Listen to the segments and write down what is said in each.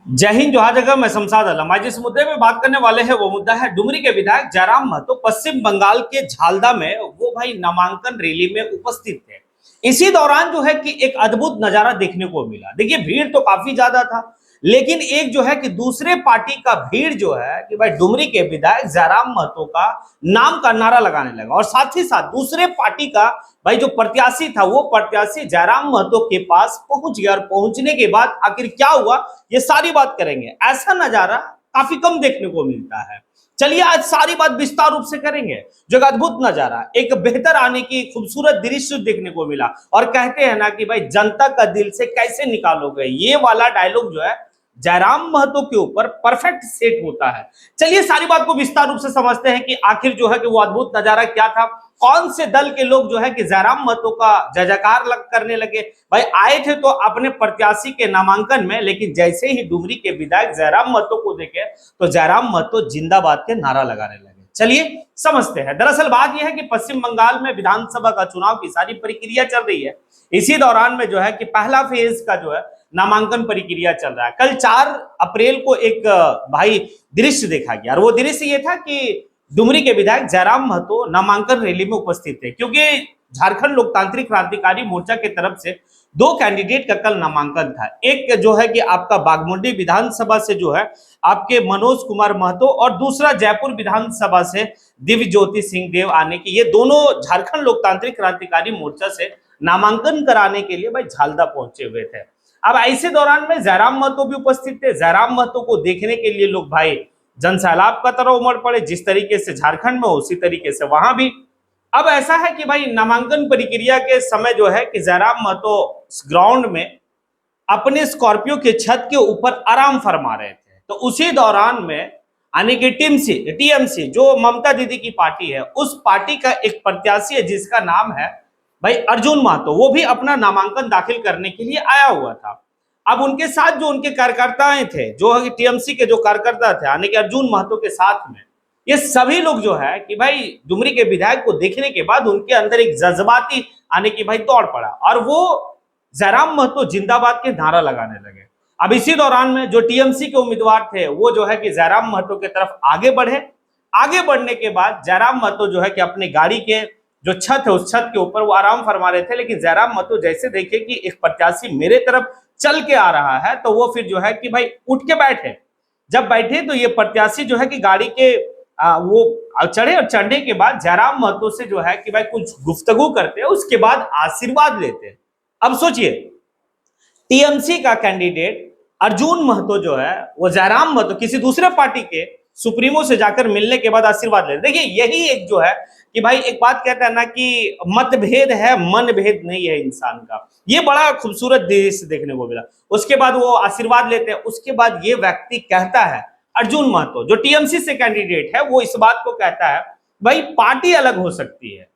जय हिंद, जोहार जगह। मैं शमशाद आलम। आज जिस मुद्दे में बात करने वाले हैं वो मुद्दा है डुमरी के विधायक जयराम महतो पश्चिम बंगाल के झालदा में वो भाई नामांकन रैली में उपस्थित थे। इसी दौरान जो है कि एक अद्भुत नजारा देखने को मिला। देखिए, भीड़ तो काफी ज्यादा था, लेकिन एक जो है कि दूसरे पार्टी का भीड़ जो है कि भाई डुमरी के विधायक जयराम महतो का नाम का नारा लगाने लगा, और साथ ही साथ दूसरे पार्टी का भाई जो प्रत्याशी था वो प्रत्याशी जयराम महतो के पास पहुंच गया। और पहुंचने के बाद आखिर क्या हुआ, ये सारी बात करेंगे। ऐसा नजारा काफी कम देखने को मिलता है। चलिए आज सारी बात विस्तार रूप से करेंगे। जो एक अद्भुत नजारा, एक बेहतर आने की खूबसूरत दृश्य देखने को मिला। और कहते हैं ना कि भाई जनता का दिल से कैसे निकालोगे, ये वाला डायलॉग जो है जयराम महतो के ऊपर परफेक्ट सेट होता है। चलिए सारी बात को विस्तार रूप से समझते हैं कि आखिर जो है कि वो अद्भुत नजारा क्या था। कौन से दल के लोग जो है कि जयराम महतो का जय जयकार करने लगे। भाई आए थे तो अपने प्रत्याशी के नामांकन में, लेकिन जैसे ही डुमरी के विधायक जयराम महतो को देखे तो जयराम महतो जिंदाबाद के नारा लगाने लगे। चलिए समझते हैं। दरअसल बात यह है कि पश्चिम बंगाल में विधानसभा का चुनाव की सारी प्रक्रिया चल रही है। इसी दौरान में जो है कि पहला फेज का जो है नामांकन प्रक्रिया चल रहा है। कल 4 अप्रैल को एक भाई दृश्य देखा गया, और वो दृश्य ये था कि डुमरी के विधायक जयराम महतो नामांकन रैली में उपस्थित थे, क्योंकि झारखंड लोकतांत्रिक क्रांतिकारी मोर्चा की तरफ से 2 कैंडिडेट का कल नामांकन था। एक जो है कि आपका बागमुंडी विधानसभा से जो है आपके मनोज कुमार महतो, और दूसरा जयपुर विधानसभा से दिव्य ज्योति सिंह देव आने की। ये दोनों झारखंड लोकतांत्रिक क्रांतिकारी मोर्चा से नामांकन कराने के लिए भाई झालदा पहुंचे हुए थे। अब ऐसे दौरान में जयराम महतो भी उपस्थित थे। जयराम महतो को देखने के लिए लोग भाई जनसैलाब का तरह उमड़ पड़े। जिस तरीके से झारखंड में उसी तरीके से वहां भी। अब ऐसा है कि भाई नामांकन प्रक्रिया के समय जो है कि जयराम महतो ग्राउंड में अपने स्कॉर्पियो के छत के ऊपर आराम फरमा रहे थे। तो उसी दौरान में यानी कि टीएमसी जो ममता दीदी की पार्टी है, उस पार्टी का एक प्रत्याशी है जिसका नाम है भाई अर्जुन महतो, वो भी अपना नामांकन दाखिल करने के लिए आया हुआ था। अब उनके साथ जो उनके कार्यकर्ताएं थे, जो टीएमसी के जो कार्यकर्ता थे यानी कि अर्जुन महतो के साथ में, ये सभी लोग जो है कि भाई डुमरी के विधायक को देखने के बाद उनके अंदर एक जज्बाती आने की भाई दौड़ पड़ा, और वो जयराम महतो जिंदाबाद के नारा लगाने लगे। अब इसी दौरान में जो टीएमसी के उम्मीदवार थे वो जो है कि जयराम महतो की तरफ आगे बढ़े। आगे बढ़ने के बाद जयराम महतो जो है कि अपनी गाड़ी के जो छत है उस छत के ऊपर वो आराम फरमा रहे थे, लेकिन जयराम महतो जैसे देखे कि एक प्रत्याशी मेरे तरफ चल के आ रहा है तो वो फिर जो है कि भाई उठ के बैठे। जब बैठे तो ये प्रत्याशी जो है कि गाड़ी के वो चढ़े, और चढ़ने के बाद जयराम महतो से जो है कि भाई कुछ गुफ्तगू करते हैं, उसके बाद आशीर्वाद लेते हैं। अब सोचिए, टीएमसी का कैंडिडेट अर्जुन महतो जो है वो जयराम महतो किसी दूसरे पार्टी के सुप्रीमो से जाकर मिलने के बाद आशीर्वाद ले। देखिए यही एक जो है कि भाई एक बात कहता है ना कि मतभेद है, मन भेद नहीं है इंसान का। ये बड़ा खूबसूरत दृश्य देखने को मिला। उसके बाद वो आशीर्वाद लेते हैं। उसके बाद ये व्यक्ति कहता है, अर्जुन महतो जो टीएमसी से कैंडिडेट है, वो इस बात को कहता है भाई पार्टी अलग हो सकती है,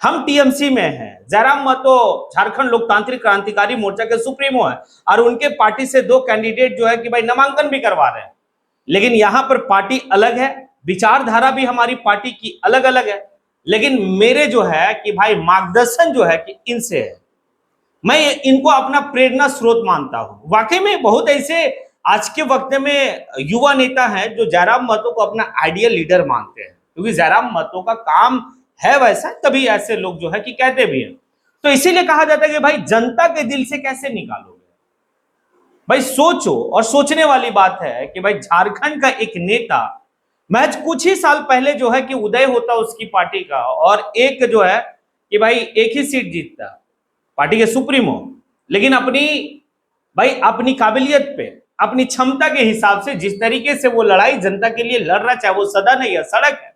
हम टीएमसी में हैं। जयराम महतो झारखंड लोकतांत्रिक क्रांतिकारी मोर्चा के सुप्रीमो है, और उनके पार्टी से 2 कैंडिडेट जो है कि भाई नामांकन भी करवा रहे हैं, लेकिन यहां पर पार्टी अलग है, विचारधारा भी हमारी पार्टी की अलग अलग है। लेकिन मेरे जो है कि भाई मार्गदर्शन जो है कि इनसे है, मैं इनको अपना प्रेरणा स्रोत मानता हूं। वाकई में बहुत ऐसे आज के वक्त में युवा नेता हैं जो जयराम महतो को अपना आइडियल लीडर मानते हैं, क्योंकि जयराम महतो का काम है वैसा, तभी ऐसे लोग जो है कि कहते भी हैं। तो इसीलिए कहा जाता है कि भाई जनता के दिल से कैसे निकालोगे। भाई सोचो, और सोचने वाली बात है कि भाई झारखंड का एक नेता महज कुछ ही साल पहले जो है कि उदय होता उसकी पार्टी का, और एक जो है कि भाई एक ही सीट जीतता पार्टी के सुप्रीमो, लेकिन अपनी काबिलियत पे, अपनी क्षमता के हिसाब से जिस तरीके से वो लड़ाई जनता के लिए लड़ रहा, चाहे वो सदन है या सड़क है,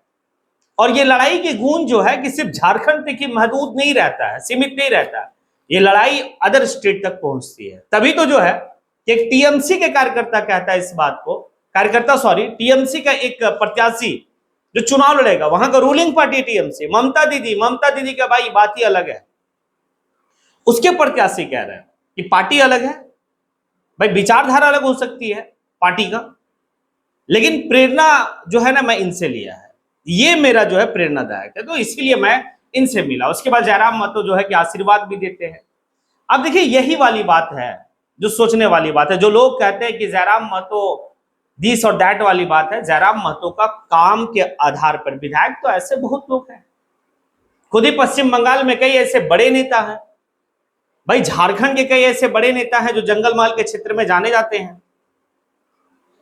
और ये लड़ाई की गूंज जो है कि सिर्फ झारखंड तक ही महदूद नहीं रहता है, सीमित नहीं रहता है, ये लड़ाई अदर स्टेट तक पहुंचती है। तभी तो जो है कि एक टीएमसी के कार्यकर्ता कहता है इस बात को, टीएमसी का एक प्रत्याशी जो चुनाव लड़ेगा, वहां का रूलिंग पार्टी टीएमसी, ममता दीदी का भाई बात ही अलग है। उसके प्रत्याशी कह रहे हैं कि पार्टी अलग है, भाई विचारधारा अलग हो सकती है पार्टी का, लेकिन प्रेरणा जो है ना मैं इनसे लिया है, ये मेरा जो है प्रेरणादायक है, तो इसलिए मैं इनसे मिला। उसके बाद जयराम महतो जो है कि आशीर्वाद भी देते हैं। अब देखिए यही वाली बात है जो सोचने वाली बात है। जो लोग कहते हैं कि जयराम महतो दिस और दैट वाली बात है, जयराम महतो का काम के आधार पर विधायक तो ऐसे बहुत लोग हैं। खुद ही पश्चिम बंगाल में कई ऐसे बड़े नेता हैं भाई, झारखंड के कई ऐसे बड़े नेता हैं जो जंगल महल के क्षेत्र में जाने जाते हैं।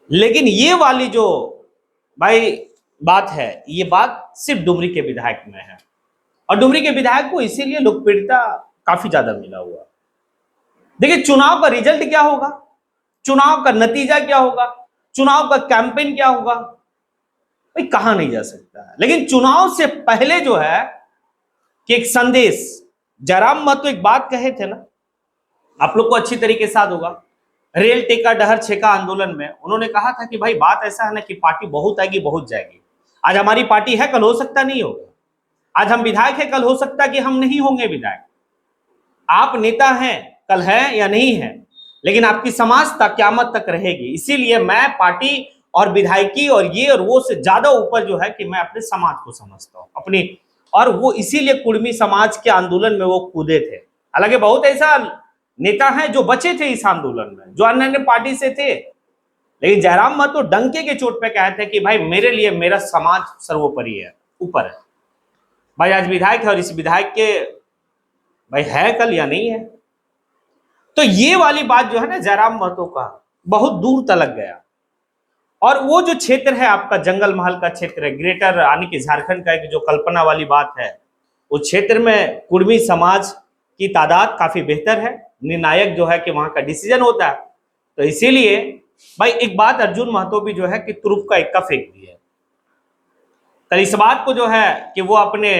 लेकिन ये वाली जो भाई बात है, ये बात सिर्फ डुमरी के विधायक में है, और डुमरी के विधायक को इसीलिए लोकप्रियता काफी ज्यादा मिला हुआ। देखिए चुनाव का रिजल्ट क्या होगा, चुनाव का नतीजा क्या होगा, चुनाव का कैंपेन क्या होगा, भाई कहा नहीं जा सकता है। लेकिन चुनाव से पहले जो है कि एक संदेश, जयराम महतो एक बात कहे थे ना, आप लोग को अच्छी तरीके से याद होगा, रेल टेका डहर छेका आंदोलन में उन्होंने कहा था कि भाई बात ऐसा है ना कि पार्टी बहुत आएगी बहुत जाएगी। आज हमारी पार्टी है, कल हो सकता नहीं होगा। आज हम विधायक है, कल हो सकता कि हम नहीं होंगे विधायक। आप नेता हैं, कल है या नहीं है, लेकिन आपकी समाजता क्यामत तक रहेगी। इसीलिए मैं पार्टी और विधायकी और ये और वो से ज्यादा ऊपर जो है कि मैं अपने समाज को समझता हूं अपनी, और वो इसीलिए कुर्मी समाज के आंदोलन में वो कूदे थे। हालांकि बहुत ऐसा नेता हैं जो बचे थे इस आंदोलन में, जो अन्य अन्य पार्टी से थे, लेकिन जयराम महतो डंके के चोट पे कहते हैं कि भाई मेरे लिए मेरा समाज सर्वोपरि है, ऊपर है। भाई आज विधायक है और इस विधायक के भाई है कल या नहीं है। तो ये वाली बात जो है ना जयराम महतो का बहुत दूर तलक गया। और वो जो क्षेत्र है आपका जंगल महल का क्षेत्र है, ग्रेटर यानी कि झारखंड का एक जो कल्पना वाली बात है, उस क्षेत्र में कुर्मी समाज की तादाद काफी बेहतर है, निर्णायक जो है कि वहां का डिसीजन होता है। तो इसीलिए भाई एक बात अर्जुन महतो भी जो है कि तुरुप का इक्का फेंक दिया। कल इस बात को जो है कि वो अपने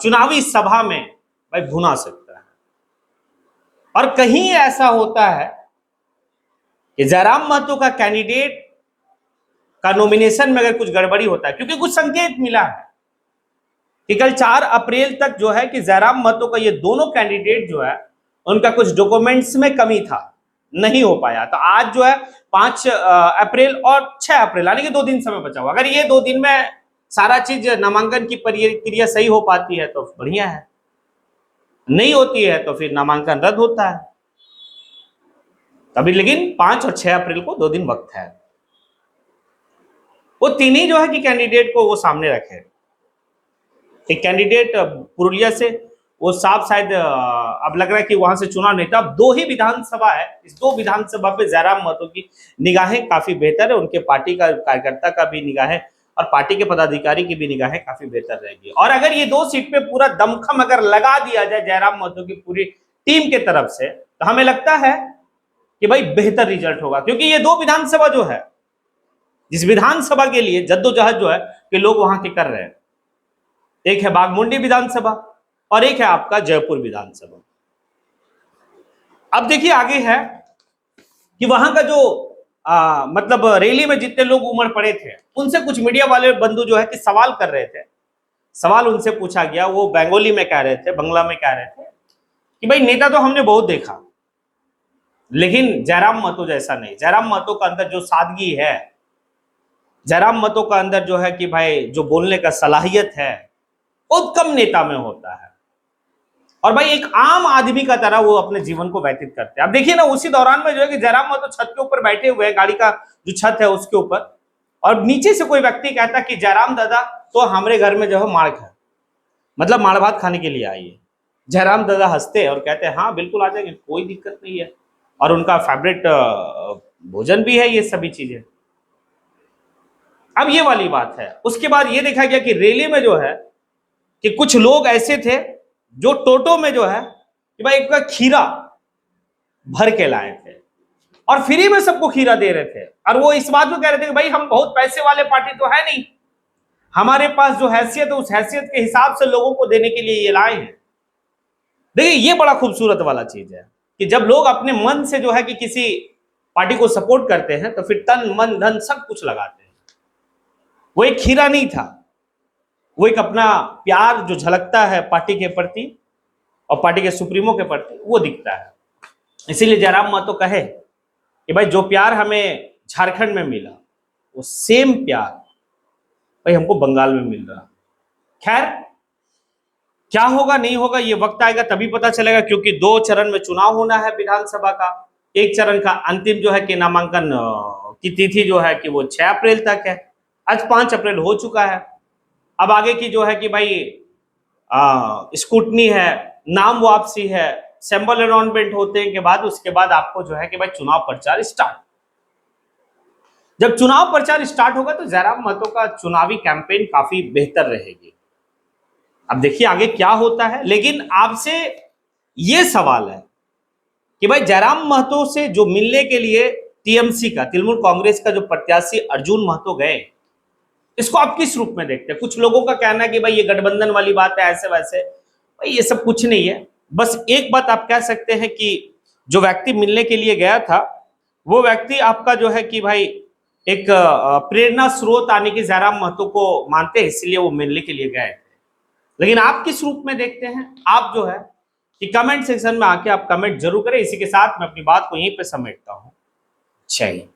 चुनावी सभा में भाई भुना सकता है। और कहीं ऐसा होता है कि जयराम महतो का कैंडिडेट का नॉमिनेशन में अगर कुछ गड़बड़ी होता है, क्योंकि कुछ संकेत मिला है कि कल 4 अप्रैल तक जो है कि जयराम महतो का ये दोनों कैंडिडेट जो है उनका कुछ डॉक्यूमेंट्स में कमी था, नहीं हो पाया। तो आज जो है 5 अप्रैल और 6 अप्रैल यानी कि 2 दिन समय बचा हुआ। अगर ये 2 दिन में सारा चीज नामांकन की प्रक्रिया सही हो पाती है तो बढ़िया है, नहीं होती है तो फिर नामांकन रद्द होता है तभी। लेकिन 5 और 6 अप्रैल को 2 दिन वक्त है। वो तीन ही जो है कि कैंडिडेट को वो सामने रखे। एक कैंडिडेट पुरुलिया से, वो साफ शायद अब लग रहा है कि वहां से चुनाव नहीं था। अब 2 ही विधानसभा है, इस 2 विधानसभा पे जयराम महतो की निगाहें काफी बेहतर है, उनके पार्टी का कार्यकर्ता का भी निगाहें और पार्टी के पदाधिकारी की भी निगाहें काफी बेहतर रहेगी। और अगर ये 2 सीट पे पूरा दमखम अगर लगा दिया जाए जयराम महतो की पूरी टीम के तरफ से, तो हमें लगता है कि भाई बेहतर रिजल्ट होगा। क्योंकि ये 2 विधानसभा जो है, जिस विधानसभा के लिए जद्दोजहद जो है कि लोग वहां के कर रहे हैं, एक है बाघमुंडी विधानसभा और एक है आपका जयपुर विधानसभा। अब देखिए आगे है कि वहां का जो मतलब रैली में जितने लोग उमड़ पड़े थे, उनसे कुछ मीडिया वाले बंधु जो है कि सवाल कर रहे थे। सवाल उनसे पूछा गया, वो बंगाली में कह रहे थे, बंगला में कह रहे थे कि भाई नेता तो हमने बहुत देखा, लेकिन जयराम महतो जैसा नहीं। जयराम महतो का अंदर जो सादगी है, जयराम महतो का अंदर जो है कि भाई जो बोलने का सलाहियत है, बहुत कम नेता में होता है। और भाई एक आम आदमी का तरह वो अपने जीवन को व्यतीत करते हैं। अब देखिए ना, उसी दौरान में जो है कि जयराम महतो छत के ऊपर बैठे हुए हैं, गाड़ी का जो छत है उसके ऊपर, और नीचे से कोई व्यक्ति कहता कि जयराम दादा तो हमारे घर में जो है माड़ खा, मतलब माड़ भात खाने के लिए आइए। जयराम दादा हंसते हैं और कहते हैं हाँ बिल्कुल आ जाएंगे, कोई दिक्कत नहीं है, और उनका फेवरेट भोजन भी है ये सभी चीजें। अब ये वाली बात है। उसके बाद ये देखा गया कि रैली में जो है कि कुछ लोग ऐसे थे जो टोटो में जो है कि भाई एक खीरा भर के लाए थे और फ्री में सबको खीरा दे रहे थे। और वो इस बात को कह रहे थे कि भाई हम बहुत पैसे वाले पार्टी तो है नहीं, हमारे पास जो हैसियत है उस हैसियत के हिसाब से लोगों को देने के लिए ये लाए हैं। देखिए ये बड़ा खूबसूरत वाला चीज है कि जब लोग अपने मन से जो है कि किसी पार्टी को सपोर्ट करते हैं तो फिर तन मन धन सब कुछ लगाते हैं। वो एक खीरा नहीं था, वो एक अपना प्यार जो झलकता है पार्टी के प्रति और पार्टी के सुप्रीमो के प्रति, वो दिखता है। इसीलिए जयराम महतो कहे कि भाई जो प्यार हमें झारखंड में मिला वो सेम प्यार भाई हमको बंगाल में मिल रहा। खैर क्या होगा नहीं होगा ये वक्त आएगा तभी पता चलेगा, क्योंकि 2 चरण में चुनाव होना है विधानसभा का। एक चरण का अंतिम जो है कि नामांकन की तिथि जो है कि वो 6 अप्रैल तक है। आज 5 अप्रैल हो चुका है। अब आगे की जो है कि भाई स्कूटनी है, नाम वापसी है, सैंपल अलॉटमेंट होते हैं के बाद उसके बाद आपको जो है कि भाई चुनाव प्रचार स्टार्ट। जब चुनाव प्रचार स्टार्ट होगा तो जयराम महतो का चुनावी कैंपेन काफी बेहतर रहेगी। अब देखिए आगे क्या होता है, लेकिन आपसे यह सवाल है कि भाई जयराम महतो से जो मिलने के लिए टीएमसी का, तृणमूल कांग्रेस का जो प्रत्याशी अर्जुन महतो गए, इसको आप किस रूप में देखते हैं? कुछ लोगों का कहना है कि भाई ये गठबंधन वाली बात है, ऐसे वैसे। भाई ये सब कुछ नहीं है। बस एक बात आप कह सकते हैं कि जो व्यक्ति मिलने के लिए गया था वो व्यक्ति आपका जो है कि भाई एक प्रेरणा स्रोत आने की जयराम महतो को मानते हैं, इसलिए वो मिलने के लिए गए थे। लेकिन आप किस रूप में देखते हैं? आप जो है कि कमेंट सेक्शन में आके आप कमेंट जरूर करें। इसी के साथ मैं अपनी बात को यहीं पे समेटता हूं। जय हिंद।